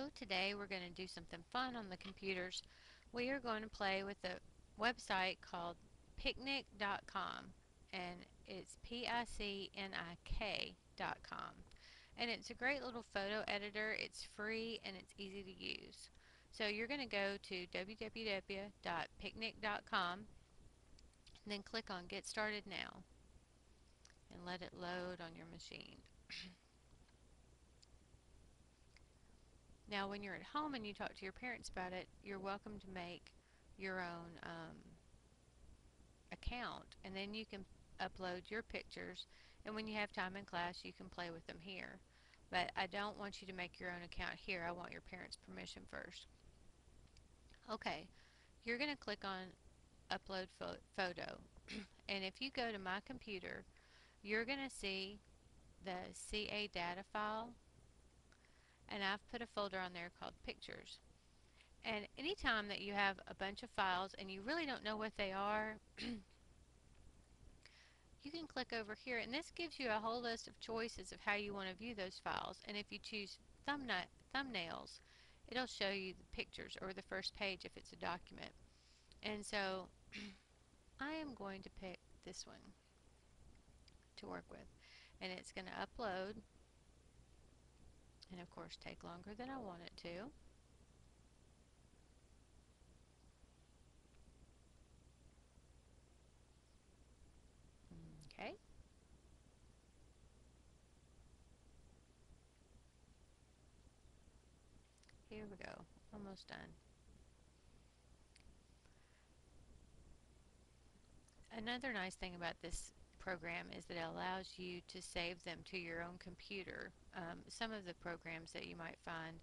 Hello, today we're going to do something fun on the computers. We are going to play with a website called Picnik.com, and it's Picnik.com. And it's a great little photo editor. It's free and it's easy to use. So you're going to go to www.picnik.com and then click on Get Started Now and let it load on your machine. Now, when you're at home and you talk to your parents about it, you're welcome to make your own account, and then you can upload your pictures, and when you have time in class, you can play with them here. But I don't want you to make your own account here. I want your parents' permission first. Okay, you're going to click on Upload Photo, and if you go to My Computer, you're going to see the CA data file, and I've put a folder on there called Pictures. And anytime that you have a bunch of files and you really don't know what they are, you can click over here, and this gives you a whole list of choices of how you want to view those files. And if you choose thumbnails, it'll show you the pictures or the first page if it's a document. And so I am going to pick this one to work with, and it's going to upload, and of course take longer than I want it to. Okay, here we go, almost done. Another nice thing about this program is that it allows you to save them to your own computer. Some of the programs that you might find,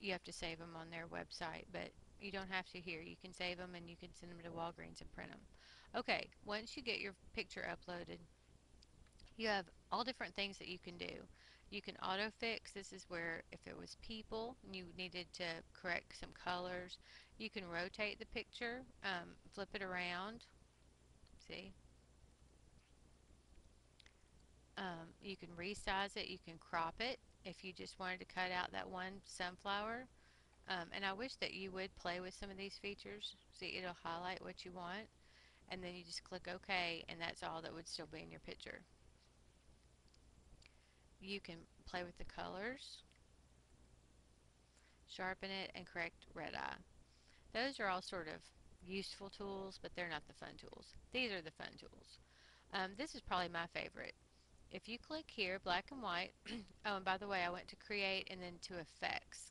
you have to save them on their website, but you don't have to here. You can save them and you can send them to Walgreens and print them. Okay, once you get your picture uploaded, you have all different things that you can do. You can autofix. This is where if it was people and you needed to correct some colors, you can rotate the picture, flip it around. See? You can resize it, you can crop it if you just wanted to cut out that one sunflower. And I wish that you would play with some of these features. See, it'll highlight what you want, and then you just click OK, and that's all that would still be in your picture. You can play with the colors, sharpen it, and correct red eye. Those are all sort of useful tools, but they're not the fun tools. These are the fun tools. This is probably my favorite. If you click here, black and white, oh, and by the way, I went to create and then to effects.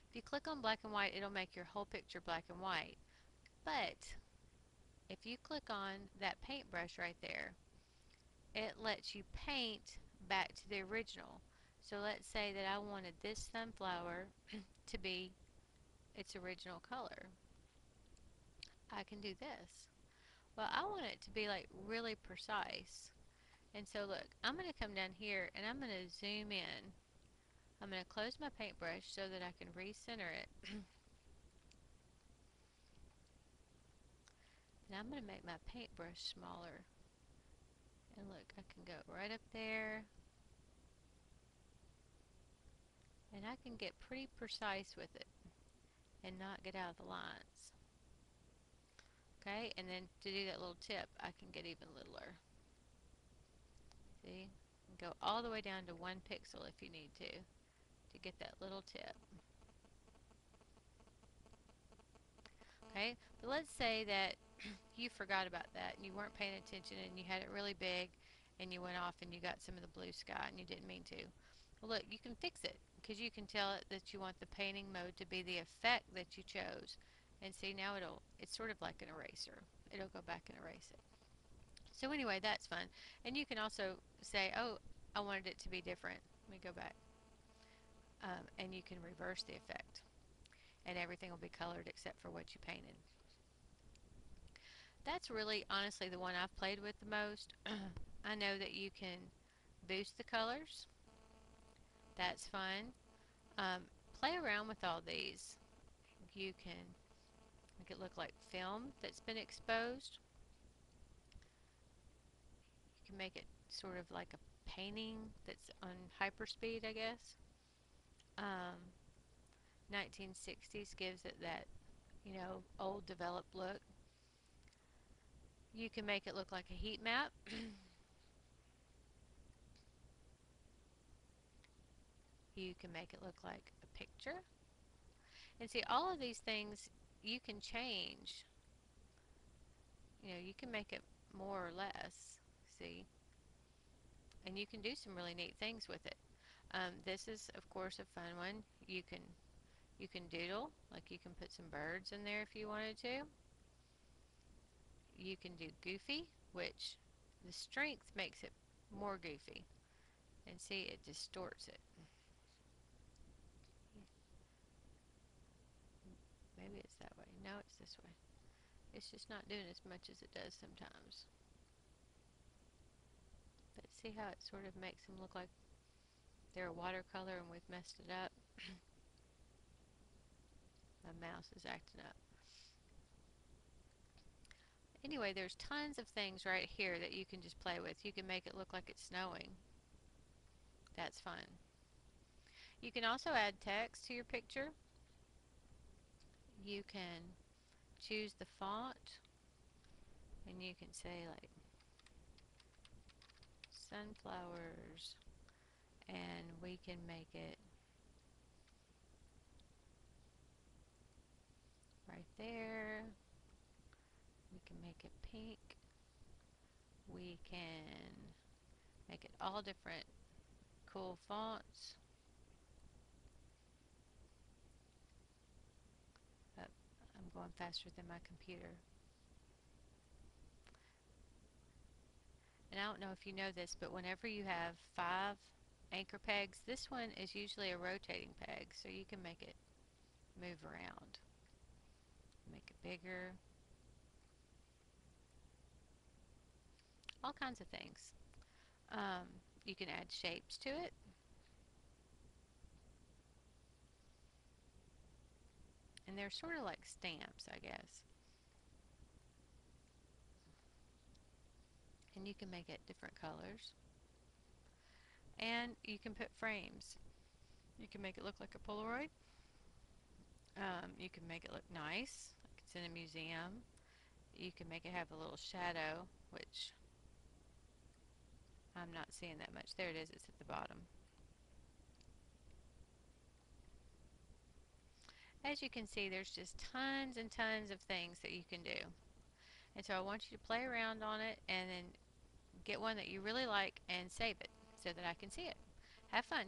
If you click on black and white, it'll make your whole picture black and white. But if you click on that paintbrush right there, it lets you paint back to the original. So let's say that I wanted this sunflower to be its original color. I can do this. Well, I want it to be like really precise. And so look, I'm going to come down here and I'm going to zoom in. I'm going to close my paintbrush so that I can recenter it. And I'm going to make my paintbrush smaller. And look, I can go right up there. And I can get pretty precise with it and not get out of the lines. Okay, and then to do that little tip, I can get even littler. See? Go all the way down to 1 pixel if you need to get that little tip. Okay, but let's say that you forgot about that and you weren't paying attention and you had it really big and you went off and you got some of the blue sky and you didn't mean to. Well, look, you can fix it because you can tell it that you want the painting mode to be the effect that you chose. And see, now it's sort of like an eraser. It'll go back and erase it. So anyway, that's fun. And you can also say, oh, I wanted it to be different. Let me go back. And you can reverse the effect. And everything will be colored except for what you painted. That's really, honestly, the one I've played with the most. I know that you can boost the colors. That's fun. Play around with all these. You can make it look like film that's been exposed. You can make it sort of like a painting that's on hyperspeed, I guess. Um, 1960s gives it that, old developed look. You can make it look like a heat map. You can make it look like a picture. And see, all of these things you can change. You can make it more or less. See, and you can do some really neat things with it. This is, of course, a fun one. You can doodle, like you can put some birds in there if you wanted to. You can do goofy, which the strength makes it more goofy. And see, it distorts it. Maybe it's that way. No, it's this way. It's just not doing as much as it does sometimes. But see how it sort of makes them look like they're a watercolor and we've messed it up? My mouse is acting up. Anyway, there's tons of things right here that you can just play with. You can make it look like it's snowing. That's fun. You can also add text to your picture. You can choose the font, and you can say like sunflowers, and we can make it right there. We can make it pink. We can make it all different cool fonts. Oh, I'm going faster than my computer. And I don't know if you know this, but whenever you have 5 anchor pegs, this one is usually a rotating peg, so you can make it move around. Make it bigger. All kinds of things. Um, you can add shapes to it. And they're sort of like stamps, I guess. And you can make it different colors. And you can put frames. You can make it look like a Polaroid. You can make it look nice, like it's in a museum. You can make it have a little shadow, which I'm not seeing that much. There it is, it's at the bottom. As you can see, there's just tons and tons of things that you can do. And so I want you to play around on it and then get one that you really like and save it so that I can see it. Have fun.